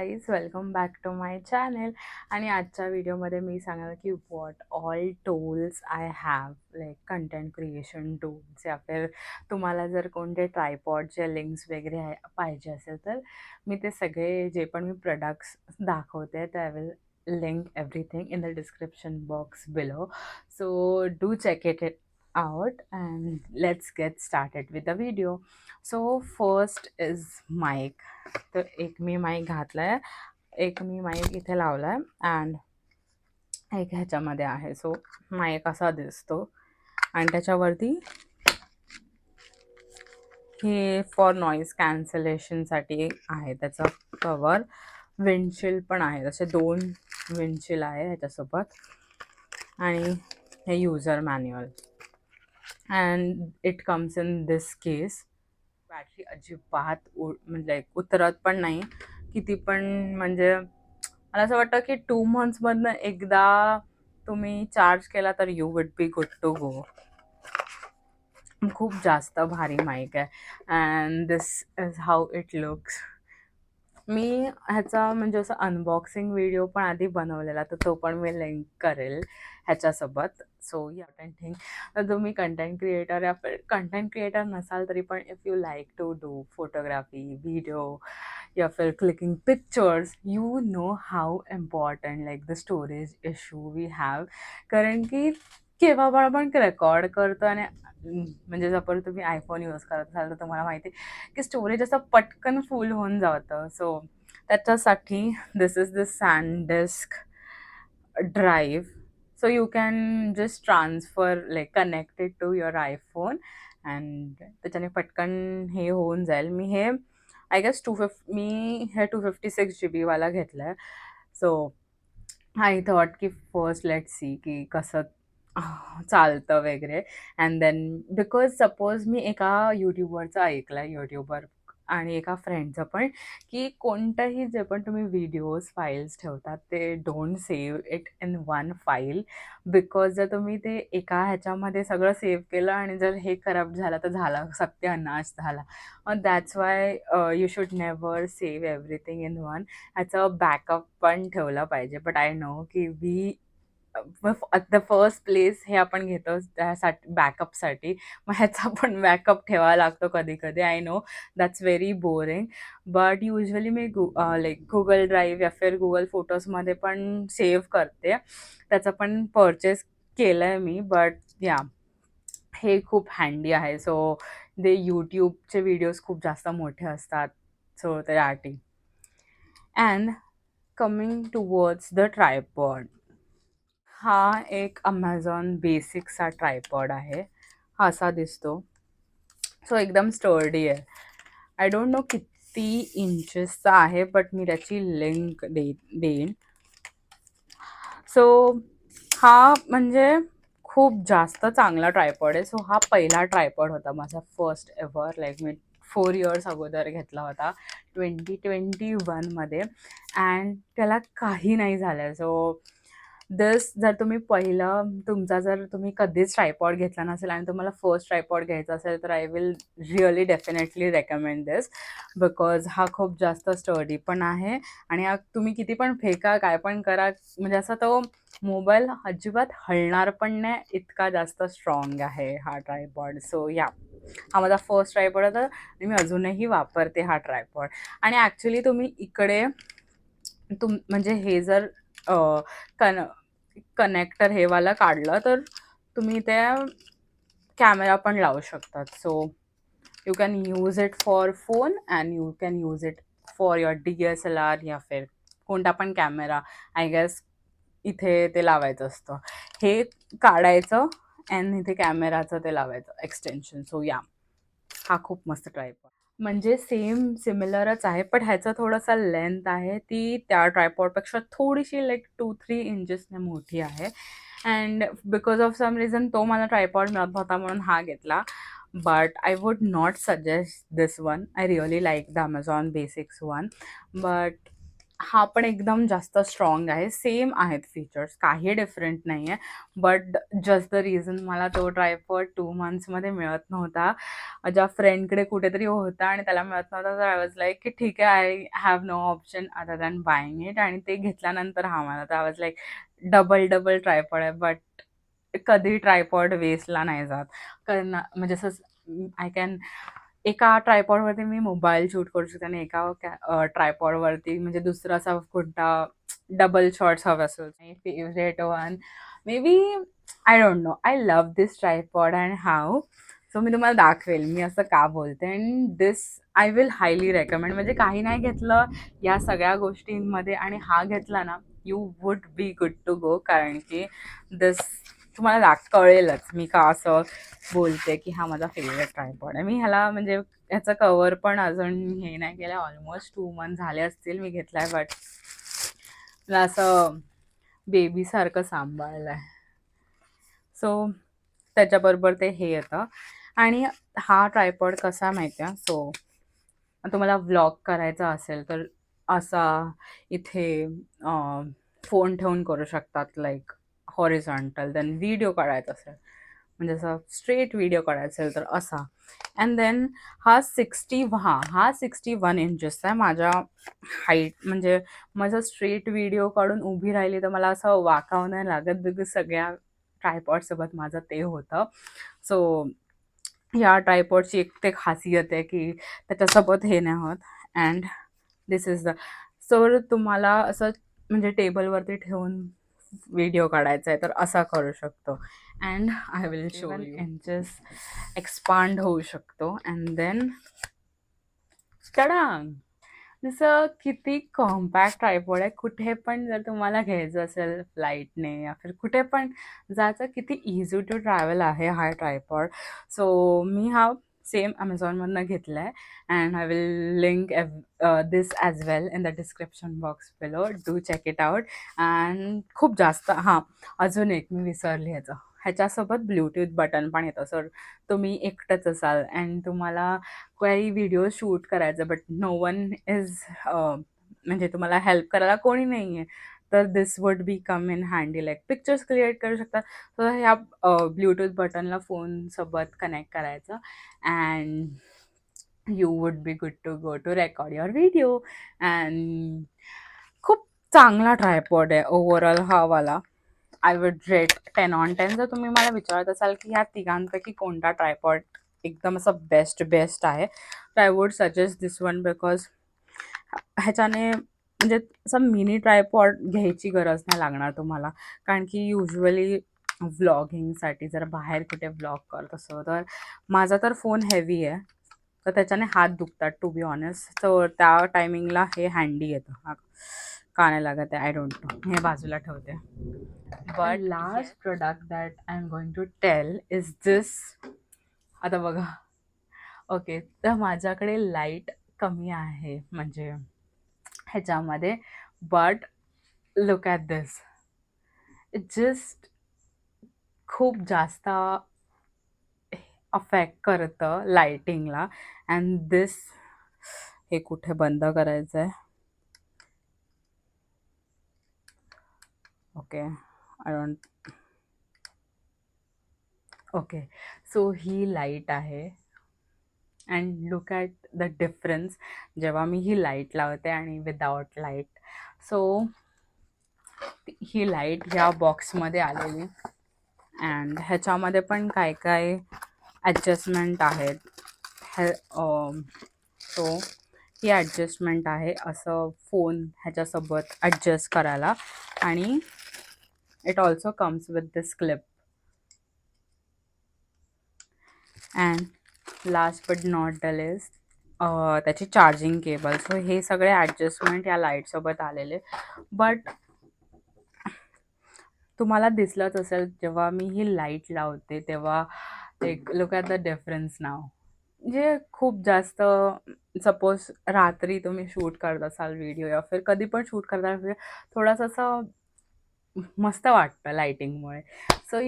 Guys welcome back to my channel. आणि आजच्या व्हिडिओमध्ये मी सांगणार की what all tools I have like content creation tools या फिर तुम्हाला जर कोणते ट्रायपॉडचे लिंक्स वगैरे पाहिजे असेल तर मी ते सगळे जे पण मी प्रोडक्ट्स दाखवते ते I will link everything in the description box below. So do check it out and let's get started with the video. So first is mic. तर एक मी माईक घातला आहे, एक मी माईक इथे लावला आहे अँड एक ह्याच्यामध्ये आहे. सो माईक असा दिसतो आणि त्याच्यावरती हे फॉर नॉईज कॅन्सलेशनसाठी आहे त्याचं कवर. विंडशील्ड पण आहे, तसे 2 विंडशील्ड आहे ह्याच्यासोबत. आणि हे user manual and it comes in this case. Battery अजिबात म्हणजे उतरत पण नाही किती पण. म्हणजे मला असं वाटतं की 2 मंथ्समधनं एकदा तुम्ही चार्ज केला तर you would be good to go. खूप जास्त भारी माईक आहे and this is how it looks. मी ह्याचा म्हणजे असं अनबॉक्सिंग व्हिडिओ पण आधी बनवलेला, तर तो पण मी लिंक करेल ह्याच्यासोबत. सो या थिंग तर तुम्ही कंटेंट क्रिएटर या फिर कंटेंट क्रिएटर नसाल तरी पण if you like to do photography video या फिर clicking pictures, you know how important like the storage issue we have. कारण की केव्हा पण आपण रेकॉर्ड करतो आणि म्हणजे जर तुम्ही आयफोन यूज करत असाल तर तुम्हाला माहिती आहे की स्टोरेज असं पटकन फुल होऊन जातं. सो त्याच्यासाठी this is the SanDisk drive. So you can just transfer like connected to your iPhone and त्याच्याने पटकन हे होऊन जाईल. मी हे आय गेस मी हे 256 GB वाला घेतला आहे. सो आय थॉट की फर्स्ट लेट सी की कसं चालतं वगैरे. अँड देन बिकॉज सपोज मी एका यूट्यूबवरचं ऐकलं आहे, यूट्यूबर आणि एका फ्रेंडचं पण, की कोणतंही जे पण तुम्ही व्हिडिओज फाईल्स ठेवतात ते don't save it in one file. Because जर तुम्ही ते एका ह्याच्यामध्ये सगळं सेव्ह केलं आणि जर हे करप्ट झालं तर झाला सत्यानाश झाला. That's why you should never save everything in one. ह्याचं बॅकअप पण ठेवलं पाहिजे. बट आय नो की we at the first place हे आपण घेतो त्यासाठी बॅकअपसाठी. मग ह्याचा पण बॅकअप ठेवावा लागतो कधी कधी. I know that's very boring but usually me like Google drive या फिर गुगल फोटोजमध्ये पण सेव्ह करते. त्याचं पण परचेस केलं आहे मी. बट या हे खूप हँडी आहे. सो ते यूट्यूबचे व्हिडिओज खूप जास्त मोठे असतात. सो त्यासाठी and coming towards the tripod. हा एक अमेझॉन बेसिकचा ट्रायपॉड आहे. हा असा दिसतो. सो एकदम स्टर्डी आहे. आय डोंट नो किती इंचेसचा आहे बट मी त्याची लिंक देईन. सो हा म्हणजे खूप जास्त चांगला ट्रायपॉड आहे. सो हा पहिला ट्रायपॉड होता माझा फर्स्ट एव्हर. लाईक मी 4 इयर्स अगोदर घेतला होता 2021मध्ये अँड त्याला काही नाही झालं. सो जर तुम्ही जर तुम्ही कधीच ट्रायपॉड घेतला नसेल आणि तुम्हाला फर्स्ट ट्रायपॉड घ्यायचा असेल तर I will really definitely recommend this. Because हा खूप जास्त स्टर्डी पण आहे आणि तुम्ही किती पण फेका काय पण करा म्हणजे असं तो मोबाईल अजिबात हलणार पण नाही, इतका जास्त स्ट्रॉंग आहे हा ट्रायपॉड. सो या हा माझा फर्स्ट ट्रायपॉड होता आणि मी अजूनही वापरते हा ट्रायपॉड. आणि ॲक्च्युली तुम्ही इकडे म्हणजे हे जर कनेक्टर हे वाला काढलं तर तुम्ही त्या कॅमेरा पण लावू शकतात. So you can use it for phone and you can use it for your DSLR या फिर कोणता पण कॅमेरा. आय गेस इथे ते लावायचं असतं, हे काढायचं अँड इथे कॅमेराचं ते लावायचं एक्सटेन्शन. सो या हा खूप मस्त ट्रायपॉड म्हणजे सिमिलरच आहे पण ह्याचा थोडासा लेंथ आहे ती त्या ट्रायपॉडपेक्षा थोडीशी लाईक 2-3 इंचेसने मोठी आहे. And because of some reason तो मला ट्रायपॉड मिळत होता म्हणून हा घेतला. But I would not suggest this one. I really like the Amazon basics one. But हा पण एकदम जास्त स्ट्रॉंग आहे. सेम आहेत फीचर्स, काही डिफरंट नाही आहे. बट जस्ट द रिझन मला तो ट्रायपॉड 2 मंथ्समध्ये मिळत नव्हता. माझ्या फ्रेंडकडे कुठेतरी होता आणि त्याला मिळत नव्हता. तर आय वॉज लाईक की ठीक आहे, I have no option other than buying it. आणि ते घेतल्यानंतर हा मला तर I was like double tripod आहे. बट कधी ट्रायपॉड वेस्टला नाही जात. कारण म्हणजे असं आय कॅन एका ट्रायपॉडवरती मी मोबाईल शूट करू शकते आणि एका ट्रायपॉडवरती म्हणजे दुसरा असा कोणता डबल शॉट्स हवे असेल. My favourite one may be, I don't know, I love this tripod and how. So मी तुम्हाला दाखवेल मी असं का बोलते. And this I will highly recommend. म्हणजे काही नाही घेतलं या सगळ्या गोष्टींमध्ये आणि हा घेतला ना, you would be good to go. कारण की दिस तुम्हाला कळेलच मी का असं बोलते की हा माझा फेवरेट ट्रायपॉड आहे. मी ह्याला म्हणजे ह्याचं कवर पण अजून हे नाही केलं. ऑलमोस्ट 2 मंथ झाले असतील मी घेतलाय. बट मला असं बेबीसारखं सांभाळलं आहे. सो त्याच्याबरोबर ते हे येतं. आणि हा ट्रायपॉड कसा माहिती आहे, सो तुम्हाला व्लॉग करायचा असेल तर असा इथे फोन ठेवून करू शकतात, लाईक हॉरिझॉन्टल. देन व्हिडिओ काढायचा असेल म्हणजे असं स्ट्रेट व्हिडिओ काढायचा असेल तर असा. अँड देन हा 61 इंचेसचा आहे. माझ्या हाईट म्हणजे माझं स्ट्रेट व्हिडिओ काढून उभी राहिली तर मला असं वाकावं नाही लागत, बिकॉज सगळ्या ट्रायपॉडसोबत माझं ते होतं. सो या ट्रायपॉडची एक खासियत आहे की त्याच्यासोबत हे नाही होत. And this is the, so तुम्हाला असं म्हणजे टेबलवरती ठेवून व्हिडिओ काढायचा आहे तर असा करू शकतो. And I will show you. Inches expand होऊ शकतो. अँड देन टडांग, जसं किती कॉम्पॅक्ट ट्रायपॉड आहे. कुठे पण जर तुम्हाला घ्यायचं असेल फ्लाईटने या फिर कुठे पण जायचं, किती इझी टू ट्रॅव्हल आहे हा ट्रायपॉड. सो मी हा सेम ॲमेझॉनमधनं घेतला आहे. And I will link this as well in the description box below. Do check it out. And खूप जास्त अजून एक मी विसरली ह्याचं, ह्याच्यासोबत ब्लूटूथ बटन पण येतं. सर तुम्ही एकटंच असाल अँड तुम्हाला काही व्हिडिओ शूट करायचं बट नो वन इज म्हणजे तुम्हाला हेल्प करायला कोणी नाही आहे, तर this would be come in handy. Like pictures create करू शकता. तर ह्या ब्ल्यूटूथ बटनला फोनसोबत कनेक्ट करायचं and you would be good to go to record your video. And खूप चांगला ट्रायपॉड आहे ओव्हरऑल हा वाला. I would rate 10 on 10. जर तुम्ही मला विचारत असाल की ह्या तिघांपैकी कोणता ट्रायपॉड एकदम असं बेस्ट आहे, तर I would suggest this one. Because ह्याच्याने म्हणजे असं मिनी ट्रायपॉड घ्यायची गरज नाही लागणार तुम्हाला. कारण की युजली व्लॉगिंगसाठी जर बाहेर कुठे व्लॉग करत असो तर माझा तर फोन हेवी आहे, तर त्याच्याने हात दुखतात टू बी ऑनेस्ट. तर त्या टायमिंगला हे हँडी येतं. का नाही लागत आहे आय डोंट नो. हे बाजूला ठेवते. But last product that I am going to tell is this. आता बघा, ओके, तर माझ्याकडे लाईट कमी आहे म्हणजे ह्याच्यामध्ये. But look at this, it just खूप जास्त अफेक्ट करतं लायटिंगला. अँड दिस, हे कुठे बंद करायचं आहे, okay, I don't, okay. So ही लाईट आहे. And look at the difference जेव्हा मी ही लाईट लावते आणि विदाउट लाईट. सो ही लाईट ह्या बॉक्समध्ये आलेली. अँड ह्याच्यामध्ये पण काय काय ॲडजस्टमेंट आहेत. सो ही ॲडजस्टमेंट आहे असं फोन ह्याच्यासोबत ॲडजस्ट करायला. आणि it also comes with this clip. And last but not the list, त्याची चार्जिंग केबल. सो हे सगळे ॲडजस्टमेंट या लाईटसोबत आलेले. बट तुम्हाला दिसलंच असेल जेव्हा मी ही लाईट लावते तेव्हा एक लुक ॲट द डिफरन्स नाव. म्हणजे खूप जास्त, सपोज रात्री तुम्ही शूट करत असाल व्हिडिओ या फिर कधी पण शूट करता, थोडंसं असं मस्त वाटतं लाईटिंगमुळे. सो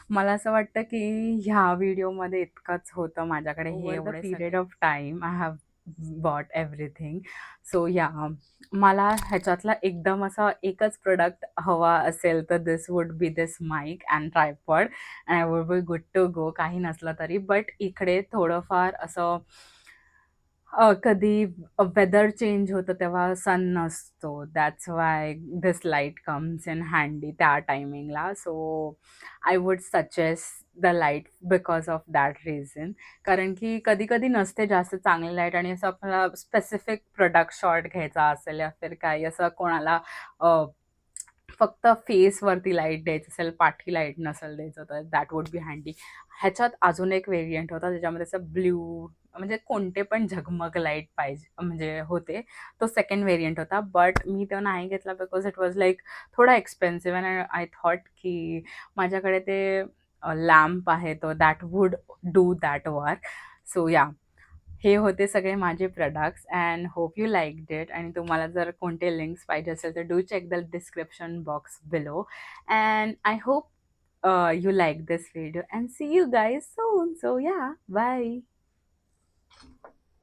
मला असं वाटतं की ह्या व्हिडिओमध्ये इतकंच होतं माझ्याकडे. हे एवढं period of time I have bought everything. So yeah, मला ह्याच्यातला एकदम असा एकच प्रोडक्ट हवा असेल तर this would be this mic and tripod and I would be good to go, काही नसलं तरी. बट इकडे थोडंफार असं कधी वेदर चेंज होतं तेव्हा सन नसतो. That's why this light comes in handy त्या टायमिंगला. So I would suggest the light because of that reason. कारण की कधी-कधी नसते जास्त चांगली लाईट आणि असं आपल्याला स्पेसिफिक प्रोडक्ट शॉट घ्यायचा असेल या फिर काही असं कोणाला अ, फक्त फेसवरती लाईट द्यायचं असेल, पाठी लाईट नसेल द्यायचं तर दॅट वुड बी हँडी. ह्याच्यात अजून एक व्हेरियंट होता ज्याच्यामध्ये असं ब्ल्यू म्हणजे कोणते पण झगमग लाईट पाहिजे म्हणजे होते. तो सेकंड व्हेरियंट होता. बट मी तो नाही घेतला बिकॉज इट वॉज लाईक थोडा एक्सपेन्सिव्ह अँड आय थॉट की माझ्याकडे ते लॅम्प आहे तो that would do that work. So yeah, हे होते सगळे माझे products and hope you liked it. आणि तुम्हाला जर कोणते लिंक्स पाहिजे असेल तर do check the description box below. And I hope you like this video and see you guys soon. So yeah, bye.